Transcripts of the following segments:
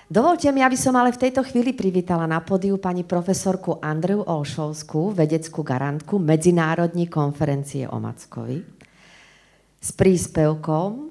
Dovolte mi, aby som ale v tejto chvíli privítala na pódiu pani profesorku Andreu Olšovskú, vedeckú garantku Medzinárodnej konferencie o Mackovi, s príspevkom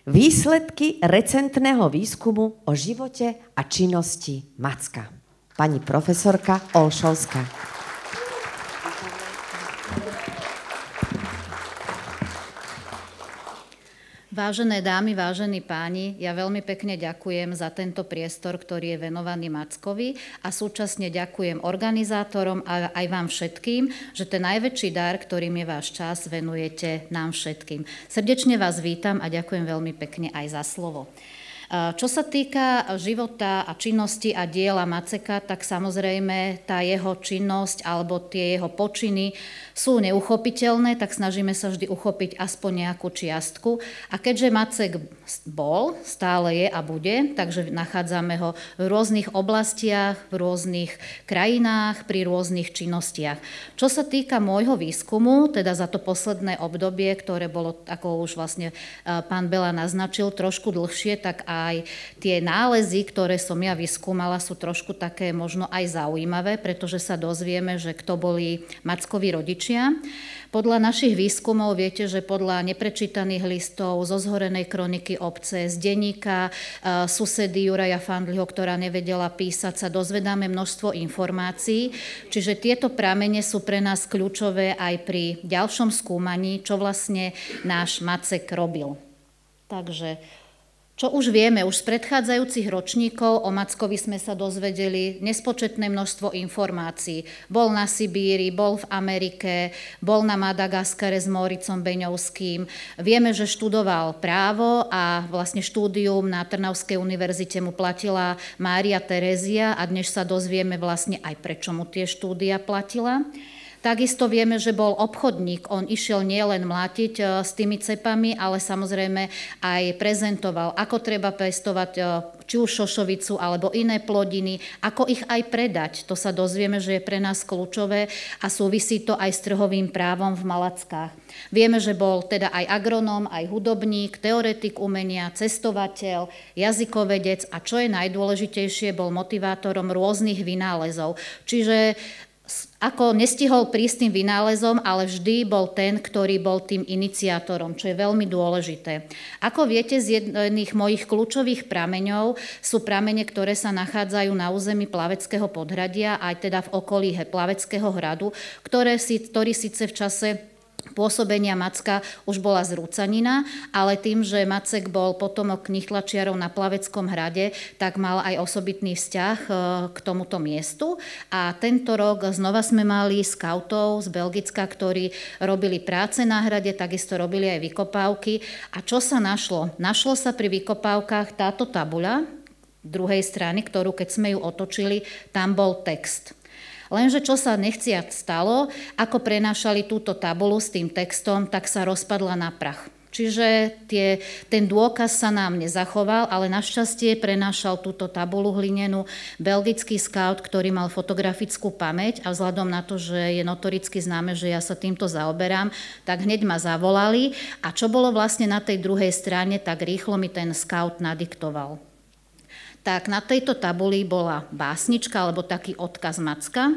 Výsledky recentného výskumu o živote a činnosti macka. Pani profesorka Olšovská. Vážené dámy, vážení páni, ja veľmi pekne ďakujem za tento priestor, ktorý je venovaný Mackovi a súčasne ďakujem organizátorom a aj vám všetkým, že ten najväčší dar, ktorým je váš čas, venujete nám všetkým. Srdečne vás vítam a ďakujem veľmi pekne aj za slovo. Čo sa týka života a činnosti a diela Maceka, tak samozrejme tá jeho činnosť alebo tie jeho počiny sú neuchopiteľné, tak snažíme sa vždy uchopiť aspoň nejakú čiastku. A keďže Macek bol, stále je a bude, takže nachádzame ho v rôznych oblastiach, v rôznych krajinách, pri rôznych činnostiach. Čo sa týka môjho výskumu, teda za to posledné obdobie, ktoré bolo, ako už vlastne pán Bela naznačil, trošku dlhšie, tak aj tie nálezy, ktoré som ja vyskúmala, sú trošku také možno aj zaujímavé, pretože sa dozvieme, že kto boli Mackovi rodičia. Podľa našich výskumov viete, že podľa neprečítaných listov, zo zhorenej kroniky obce, z denníka susedy Juraja Fandliho, ktorá nevedela písať, sa dozvedáme množstvo informácií. Čiže tieto pramene sú pre nás kľúčové aj pri ďalšom skúmaní, čo vlastne náš Macek robil. Takže čo už vieme, už z predchádzajúcich ročníkov o Mackovi sme sa dozvedeli nespočetné množstvo informácií. Bol na Sibíri, bol v Amerike, bol na Madagaskare s Móricom Beňovským. Vieme, že študoval právo a vlastne štúdium na Trnavskej univerzite mu platila Mária Terézia a dnes sa dozvieme vlastne aj prečo mu tie štúdia platila. Takisto vieme, že bol obchodník, on išiel nielen mlátiť s tými cepami, ale samozrejme aj prezentoval, ako treba pestovať či už šošovicu alebo iné plodiny, ako ich aj predať. To sa dozvieme, že je pre nás kľúčové a súvisí to aj s trhovým právom v Malackách. Vieme, že bol teda aj agronóm, aj hudobník, teoretik umenia, cestovateľ, jazykovedec a čo je najdôležitejšie, bol motivátorom rôznych vynálezov. Čiže ako nestihol prísť tým vynálezom, ale vždy bol ten, ktorý bol tým iniciátorom, čo je veľmi dôležité. Ako viete, z jedných mojich kľúčových prameňov sú pramene, ktoré sa nachádzajú na území Plaveckého podhradia, aj teda v okolí Plaveckého hradu, ktorý síce v čase pôsobenia Macka už bola zrúcanina, ale tým, že Macek bol potomok knihtlačiarov na Plaveckom hrade, tak mal aj osobitný vzťah k tomuto miestu. A tento rok znova sme mali skautov z Belgicka, ktorí robili práce na hrade, takisto robili aj vykopávky. A čo sa našlo? Našlo sa pri vykopávkach táto tabuľa druhej strany, ktorú keď sme ju otočili, tam bol text. Lenže čo sa nechciac stalo, ako prenášali túto tabulu s tým textom, tak sa rozpadla na prach. Čiže ten dôkaz sa nám nezachoval, ale našťastie prenášal túto tabulu hlinenú belgický skaut, ktorý mal fotografickú pamäť a vzhľadom na to, že je notoricky známe, že ja sa týmto zaoberám, tak hneď ma zavolali a čo bolo vlastne na tej druhej strane, tak rýchlo mi ten skaut nadiktoval. Tak na tejto tabuli bola básnička alebo taký odkaz Macka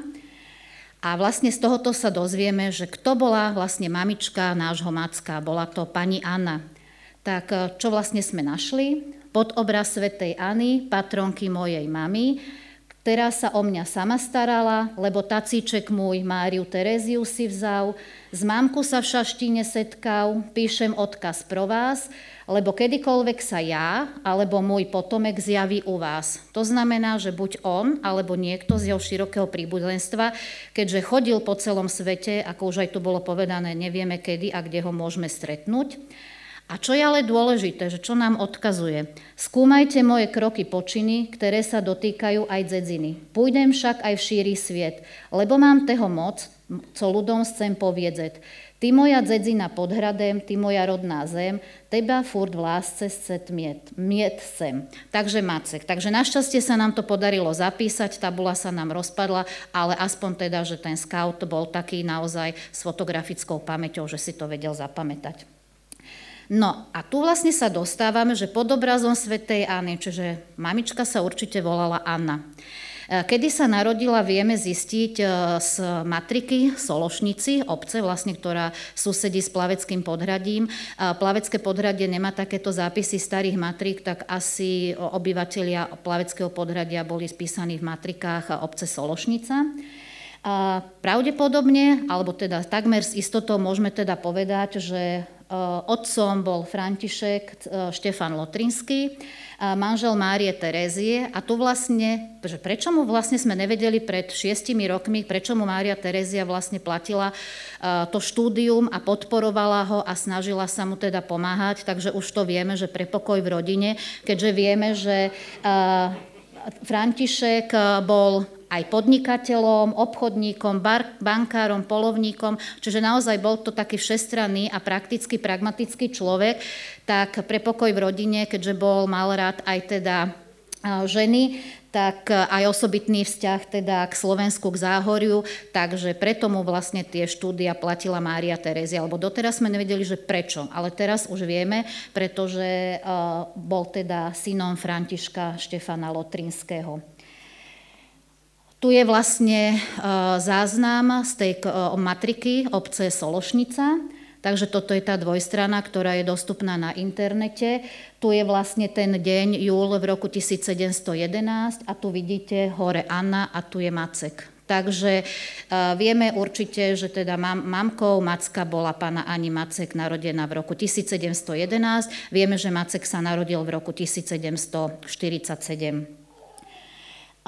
a vlastne z tohoto sa dozvieme, že kto bola vlastne mamička nášho Macka. Bola to pani Anna. Tak čo vlastne sme našli? Pod obraz svätej Anny, patronky mojej mamy, ktorá sa o mňa sama starala, lebo tacíček môj Máriu Teréziu si vzal, z mámku sa v šaštine setkal, píšem odkaz pro vás, lebo kedykoľvek sa ja alebo môj potomek zjaví u vás. To znamená, že buď on alebo niekto z jeho širokého príbuzenstva, keďže chodil po celom svete, ako už aj tu bolo povedané, nevieme kedy a kde ho môžeme stretnúť. A čo je ale dôležité, že čo nám odkazuje? Skúmajte moje kroky počiny, ktoré sa dotýkajú aj dzedziny. Pôjdem však aj v šíri sviet, lebo mám teho moc, co ľudom chcem poviedzet. Ty moja dzedzina pod hradem, ty moja rodná zem, teba furt v lásce scet miet sem. Takže Macek. Takže našťastie sa nám to podarilo zapísať, tabula sa nám rozpadla, ale aspoň teda, že ten scout bol taký naozaj s fotografickou pamäťou, že si to vedel zapamätať. No a tu vlastne sa dostávame, že pod obrazom svätej Anny, čiže mamička sa určite volala Anna. Kedy sa narodila, vieme zistiť z matriky Sološnici, obce, vlastne, ktorá susedí s Plaveckým podhradím. Plavecké podhradie nemá takéto zápisy starých matrik, tak asi obyvatelia Plaveckého podhradia boli spísaní v matrikách obce Sološnica. A pravdepodobne, alebo teda takmer s istotou môžeme teda povedať, že otcom bol František Štefan Lotrinský, manžel Márie Terézie, a tu vlastne, prečo mu vlastne sme nevedeli pred 6 rokmi, prečo mu Mária Terézia vlastne platila to štúdium a podporovala ho a snažila sa mu teda pomáhať, takže už to vieme, že pre pokoj v rodine, keďže vieme, že František bol aj podnikateľom, obchodníkom, bankárom, polovníkom, čiže naozaj bol to taký všestranný a prakticky pragmatický človek, tak pre pokoj v rodine, keďže mal rád aj teda ženy, tak aj osobitný vzťah teda k Slovensku, k Záhoriu, takže preto mu vlastne tie štúdia platila Mária Terézia, alebo doteraz sme nevedeli, že prečo, ale teraz už vieme, pretože bol teda synom Františka Štefana Lotrinského. Tu je vlastne záznam z tej matriky obce Sološnica, takže toto je tá dvojstrana, ktorá je dostupná na internete. Tu je vlastne ten deň, júl v roku 1711 a tu vidíte hore Anna a tu je Macek. Takže vieme určite, že teda mamkou Macka bola pána Ani Macek, narodená v roku 1711. Vieme, že Macek sa narodil v roku 1747.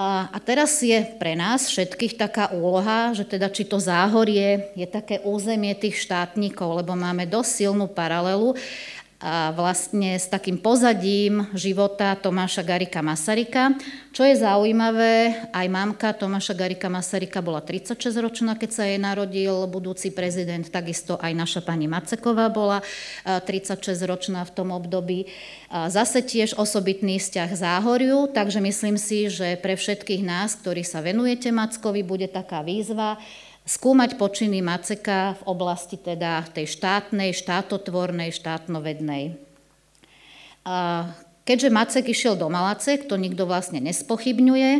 A teraz je pre nás všetkých taká úloha, že teda či to Záhorie je také územie tých štátnikov, lebo máme dosť silnú paralelu a vlastne s takým pozadím života Tomáša Garrigua Masaryka. Čo je zaujímavé, aj mamka Tomáša Garrigua Masaryka bola 36-ročná, keď sa jej narodil budúci prezident, takisto aj naša pani Maceková bola 36-ročná v tom období. Zase tiež osobitný vzťah Záhoriu, takže myslím si, že pre všetkých nás, ktorí sa venujete Mackovi, bude taká výzva skúmať počiny Maceka v oblasti teda tej štátnej, štátotvornej, štátnovednej. Keďže Macek išiel do Malacek, to nikto vlastne nespochybňuje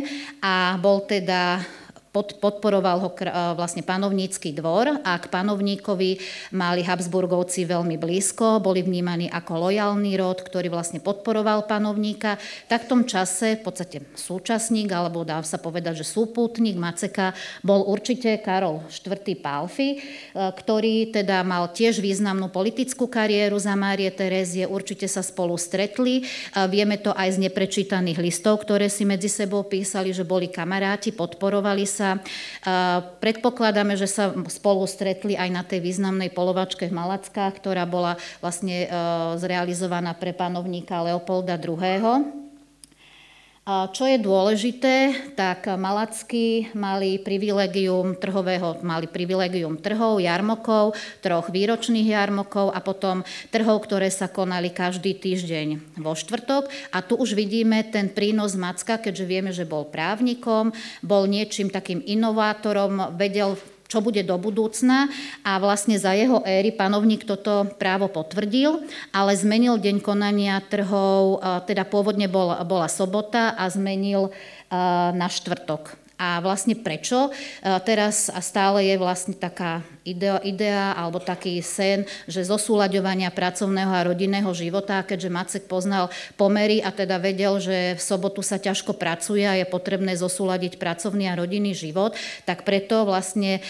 a bol teda podporoval ho vlastne panovnícky dvor a k panovníkovi mali Habsburgovci veľmi blízko, boli vnímaní ako lojálny rod, ktorý vlastne podporoval panovníka. Tak v tom čase v podstate súčasník, alebo dá sa povedať, že súputník Maceka bol určite Karol IV. Pálffy, ktorý teda mal tiež významnú politickú kariéru za Márie Terézie, určite sa spolu stretli. Vieme to aj z neprečítaných listov, ktoré si medzi sebou písali, že boli kamaráti, podporovali sa. Predpokladáme, že sa spolu stretli aj na tej významnej polovačke v Malackách, ktorá bola vlastne zrealizovaná pre panovníka Leopolda II. Čo je dôležité, tak Malacky mali privilegium trhov, jarmokov, 3 výročných jarmokov a potom trhov, ktoré sa konali každý týždeň vo štvrtok. A tu už vidíme ten prínos Macka, keďže vieme, že bol právnikom, bol niečím takým inovátorom, vedel, čo bude do budúcna a vlastne za jeho éry panovník toto právo potvrdil, ale zmenil deň konania trhov, teda pôvodne bola sobota a zmenil na štvrtok. A vlastne prečo? Teraz stále je vlastne taká idea alebo taký sen, že zosúľaďovania pracovného a rodinného života, keďže Macek poznal pomery a teda vedel, že v sobotu sa ťažko pracuje a je potrebné zosúľadiť pracovný a rodinný život, tak preto vlastne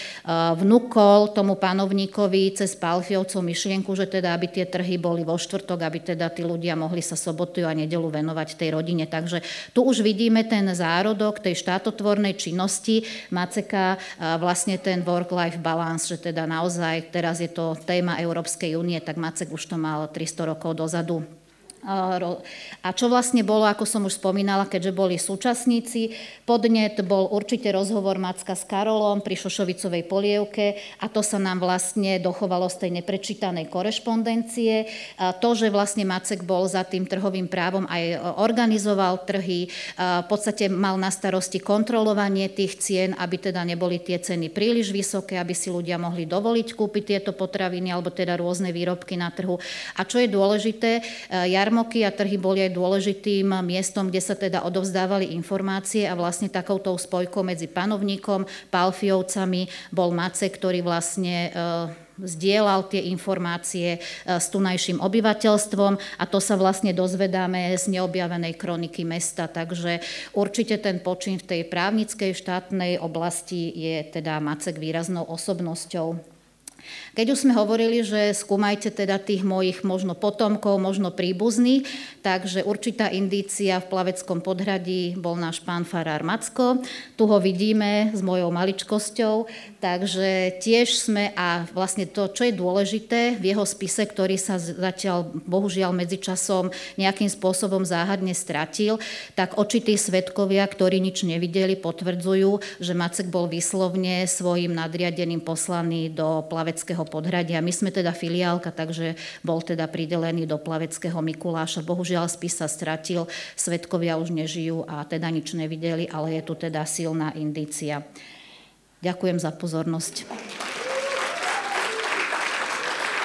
vnúkol tomu panovníkovi cez Pálffyovcov myšlienku, že teda aby tie trhy boli vo štvrtok, aby teda tí ľudia mohli sa sobotu a nedeľu venovať tej rodine. Takže tu už vidíme ten zárodok tej štátotvornej činnosti Maceka, vlastne ten work-life balance, že teda naozaj teraz je to téma Európskej únie, tak Macek už to mal 300 rokov dozadu A čo vlastne bolo, ako som už spomínala, keďže boli súčasníci, podnet bol určite rozhovor Macka s Karolom pri Šošovicovej polievke a to sa nám vlastne dochovalo z tej neprečítanej korešpondencie. To, že vlastne Macek bol za tým trhovým právom, aj organizoval trhy, v podstate mal na starosti kontrolovanie tých cien, aby teda neboli tie ceny príliš vysoké, aby si ľudia mohli dovoliť kúpiť tieto potraviny alebo teda rôzne výrobky na trhu. A čo je dôležité, jarmoky a trhy boli aj dôležitým miestom, kde sa teda odovzdávali informácie a vlastne takoutou spojkou medzi panovníkom, Pálfiovcami bol Macek, ktorý vlastne zdieľal tie informácie s tunajším obyvateľstvom a to sa vlastne dozvedáme z neobjavenej kroniky mesta. Takže určite ten počin v tej právnickej štátnej oblasti je teda Macek výraznou osobnosťou. Keď už sme hovorili, že skúmajte teda tých mojich možno potomkov, možno príbuzných, takže určitá indícia v Plaveckom podhradí bol náš pán farár Macko. Tu ho vidíme s mojou maličkosťou, takže tiež sme a vlastne to, čo je dôležité v jeho spise, ktorý sa zatiaľ bohužiaľ medzičasom nejakým spôsobom záhadne stratil, tak očití svedkovia, ktorí nič nevideli, potvrdzujú, že Macek bol výslovne svojim nadriadeným poslaný do Plaveckého podhradia. My sme teda filiálka, takže bol teda pridelený do Plaveckého Mikuláša. Bohužiaľ spis sa stratil, svedkovia už nežijú a teda nič nevideli, ale je tu teda silná indícia. Ďakujem za pozornosť.